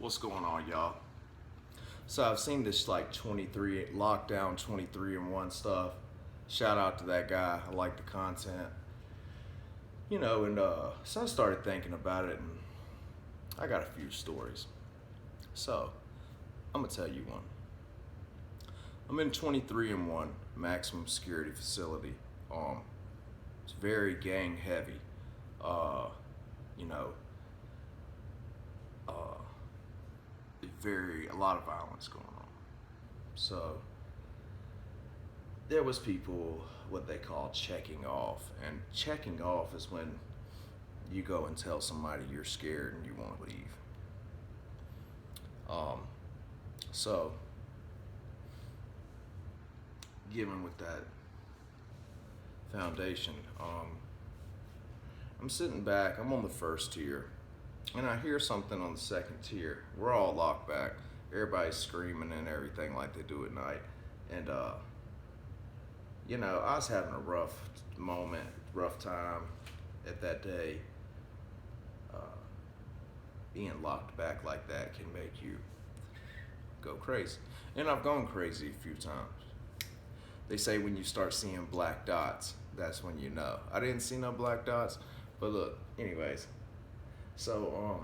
What's going on, y'all? So I've seen this like 23 lockdown 23 and 1 stuff. Shout out to that guy. I like the content. So I started thinking about it and I got a few stories. So I'm gonna tell you one. I'm in 23 and 1 maximum security facility. It's very gang heavy. You know, uh, a lot of violence going on. So there was people what they call checking off, and checking off is when you go and tell somebody you're scared and you want to leave. Um, so given with that foundation, I'm sitting back. I'm on the first tier, and I hear something on the second tier. We're all locked back. Everybody's screaming and everything like they do at night, and I was having a rough moment, rough time at that day. Uh, Being locked back like that can make you go crazy. And I've gone crazy a few times. They say when you start seeing black dots, that's when you know. I didn't see no black dots, but look, anyways. So,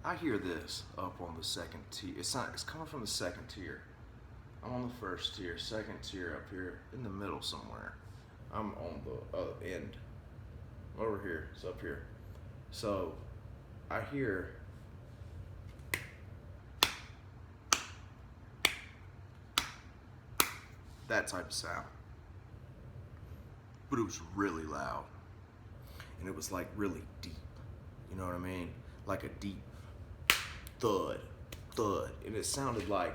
I hear this up on the second tier. It's coming from the second tier. I'm on the first tier, second tier up here in the middle somewhere. I'm on the other end. Over here, it's up here. So I hear that type of sound. But it was really loud. And it was like really deep. You know what I mean? Like a deep thud, thud. And it sounded like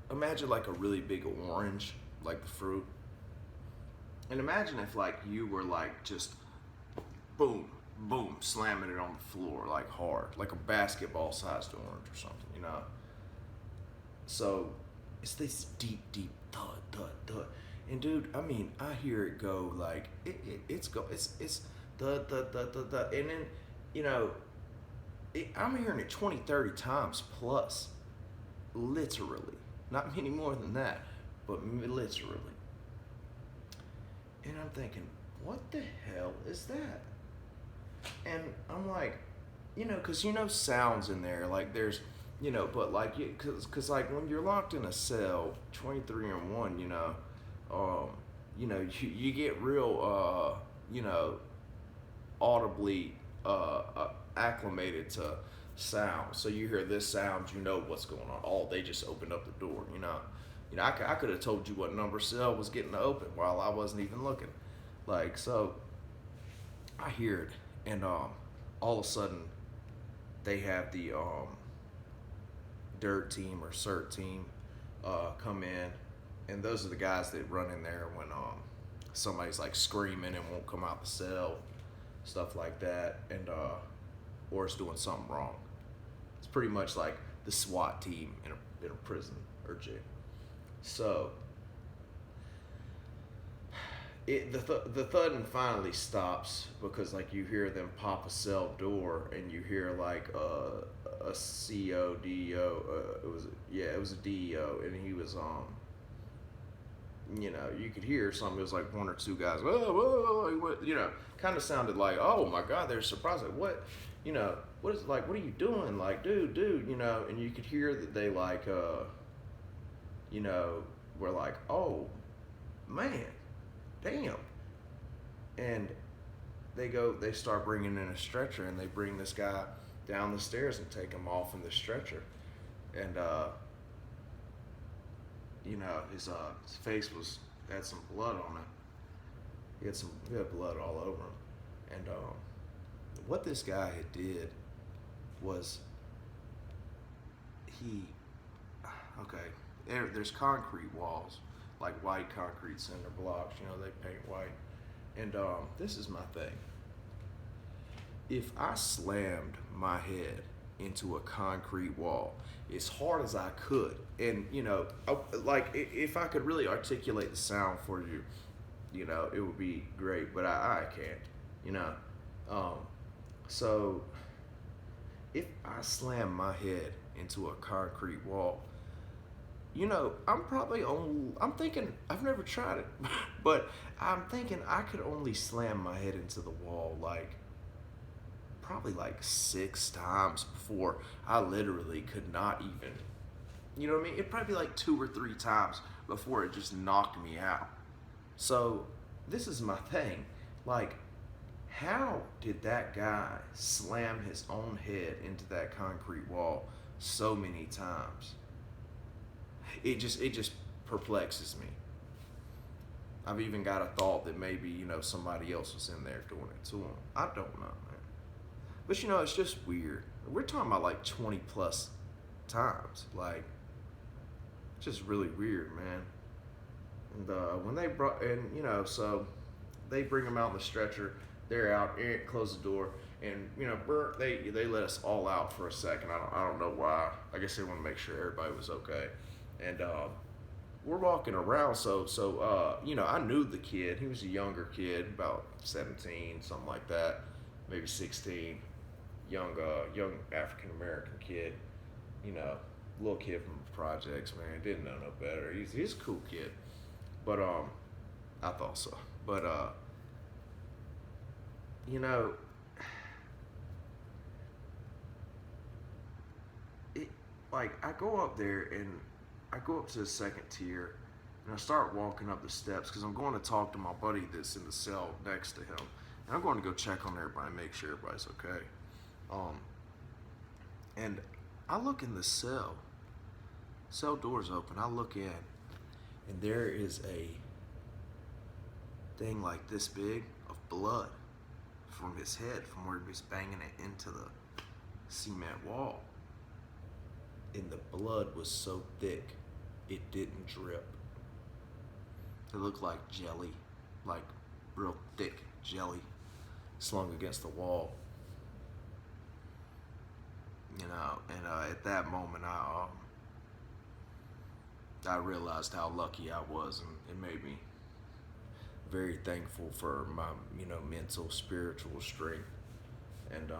imagine like a really big orange, like the fruit. And imagine if like you were like just boom, boom, slamming it on the floor like hard, like a basketball sized orange or something. So it's this deep, deep thud, thud, thud. And dude, I mean, I hear it go like it's thud, thud, thud, thud, thud. And then, you know, I'm hearing it 20, 30 times plus, literally. Not many more than that, but literally. And I'm thinking, what the hell is that? And I'm like, because sounds in there, like there's, but like, because like when you're locked in a cell, 23 and 1, you get real, audibly acclimated to sound. So you hear this sound, you know what's going on. Oh, they just opened up the door. I could have told you what number cell was getting open while I wasn't even looking. Like, so I hear it, and all of a sudden they have the dirt team or cert team come in, and those are the guys that run in there when somebody's like screaming and won't come out the cell, stuff like that, and or is doing something wrong. It's pretty much like the SWAT team in a prison or jail. So the thudding finally stops because like you hear them pop a cell door and you hear like a CODO. It was a DEO, and he was you could hear something. It was like one or two guys. Whoa, whoa, what? Kind of sounded like, oh my God, they're surprised. Like, what? What is it like? What are you doing? Like, dude. And you could hear that they like, were like, oh man, damn. And they start bringing in a stretcher, and they bring this guy down the stairs and take him off in the stretcher. And his face had some blood on it. He had blood all over him. And what this guy had did was there's concrete walls, like white concrete cinder blocks. They paint white. And this is my thing. If I slammed my head into a concrete wall as hard as I could, and like if I could really articulate the sound for you, it would be great, but I can't, you know. Um, so if I slam my head into a concrete wall, I'm thinking, I've never tried it, but I'm thinking I could only slam my head into the wall like probably like 6 times before I literally could not even, you know what I mean? It'd probably be like 2 or 3 times before it just knocked me out. So this is my thing. Like, how did that guy slam his own head into that concrete wall so many times? It just perplexes me. I've even got a thought that maybe, somebody else was in there doing it to him. I don't know, man. But it's just weird. We're talking about like 20 plus times. Like, just really weird, man. And when they brought, and so they bring him out in the stretcher. They're out, close the door, and they let us all out for a second. I don't know why. I guess they want to make sure everybody was okay. And we're walking around, I knew the kid. He was a younger kid, about 17, something like that, maybe 16. Young African American kid, little kid from the projects, man. Didn't know no better. He's a cool kid, but I thought so. But you know, it like I go up there and I go up to the second tier and I start walking up the steps because I'm going to talk to my buddy that's in the cell next to him, and I'm going to go check on everybody and make sure everybody's okay. Um, and I look in the cell doors open. I look in, and there is a thing like this big of blood from his head, from where he was banging it into the cement wall. And the blood was so thick, it didn't drip. It looked like jelly, like real thick jelly slung against the wall. And at that moment, I realized how lucky I was, and it made me very thankful for my, mental, spiritual strength. And,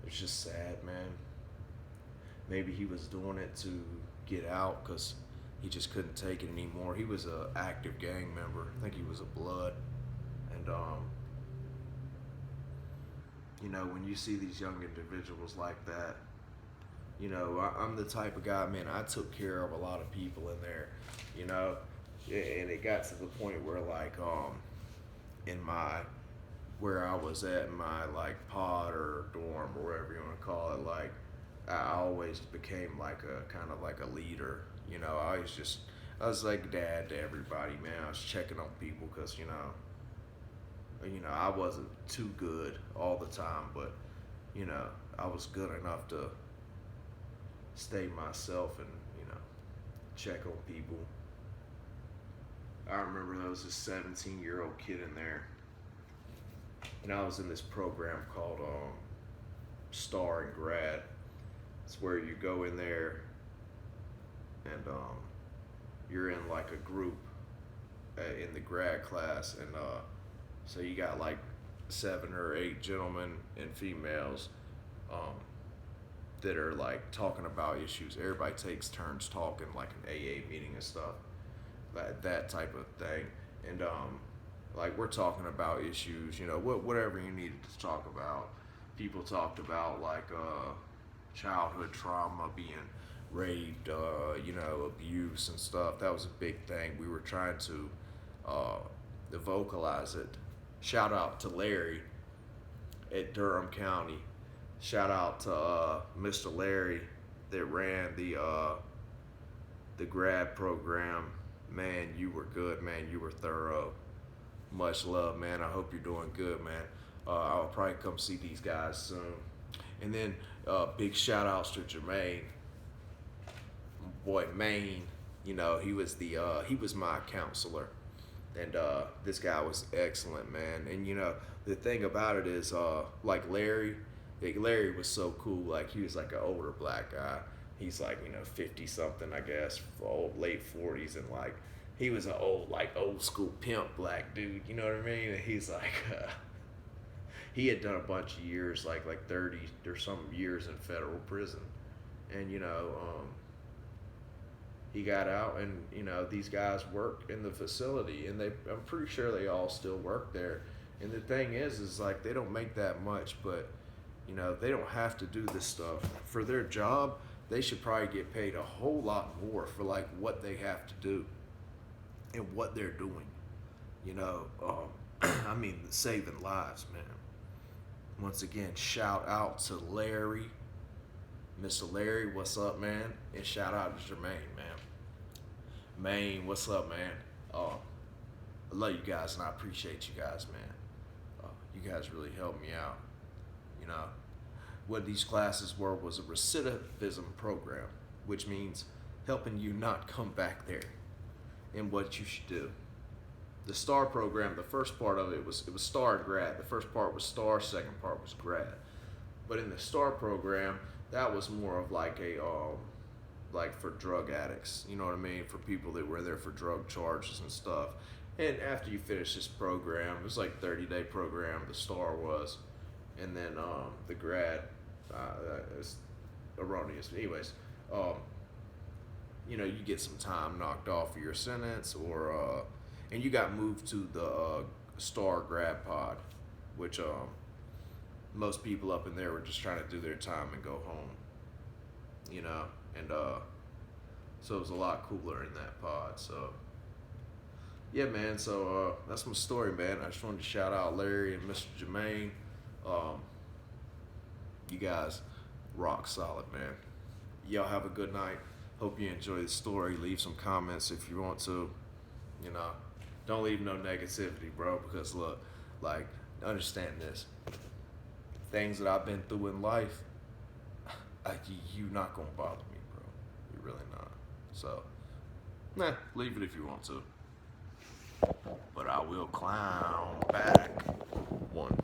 it's just sad, man. Maybe he was doing it to get out because he just couldn't take it anymore. He was a active gang member. I think he was a blood. And, when you see these young individuals like that, I'm the type of guy, man, I took care of a lot of people in there, and it got to the point where, like, where I was at in my, like, pod or dorm or whatever you want to call it, like, I always became, like, a kind of like a leader, I was like dad to everybody, man. I was checking on people because, I wasn't too good all the time, but, I was good enough to stay myself and, check on people. I remember there was this 17-year-old kid in there, and I was in this program called Star and Grad. It's where you go in there and you're in like a group in the grad class, and so you got like 7 or 8 gentlemen and females that are like talking about issues. Everybody takes turns talking, like an AA meeting and stuff, that type of thing. And like we're talking about issues, whatever you needed to talk about. People talked about like childhood trauma, being raped, abuse and stuff. That was a big thing. We were trying to vocalize it. Shout out to Larry at Durham County. Shout out to Mr. Larry that ran the grad program. Man, you were good, man. You were thorough. Much love, man. I hope you're doing good, man. I'll probably come see these guys soon. And then big shout outs to Jermaine. Boy, Maine, he was my counselor. And this guy was excellent, man. And the thing about it is like Larry was so cool. Like he was like an older black guy, He's like, 50 something, I guess, old, late 40s, and like he was an old school pimp black dude, you know what I mean? And he's like, he had done a bunch of years, like 30 or some years in federal prison, and he got out, and these guys work in the facility, and I'm pretty sure they all still work there. And the thing is like they don't make that much, but they don't have to do this stuff for their job. They should probably get paid a whole lot more for like what they have to do and what they're doing. I mean, saving lives, man. Once again, shout out to Larry, Mr. Larry. What's up, man? And shout out to Jermaine, man. Maine, what's up, man? I love you guys, and I appreciate you guys, man. You guys really helped me out. You know, what these classes were was a recidivism program, which means helping you not come back there and what you should do. The STAR program, the first part of it was STAR and grad. The first part was STAR, second part was grad. But in the STAR program, that was more of like a like for drug addicts, you know what I mean? For people that were there for drug charges and stuff. And after you finish this program, it was like 30-day program, the STAR was. And then the grad is erroneous. Anyways, you get some time knocked off of your sentence, or and you got moved to the STAR grad pod, which most people up in there were just trying to do their time and go home, and so it was a lot cooler in that pod. So yeah, man. So that's my story, man. I just wanted to shout out Larry and Mr. Jermaine. You guys rock solid, man. Y'all have a good night. Hope you enjoy the story. Leave some comments if you want to. Don't leave no negativity, bro, because look, like, understand this. Things that I've been through in life, you not gonna bother me, bro. You're really not. So, leave it if you want to. But I will clown back one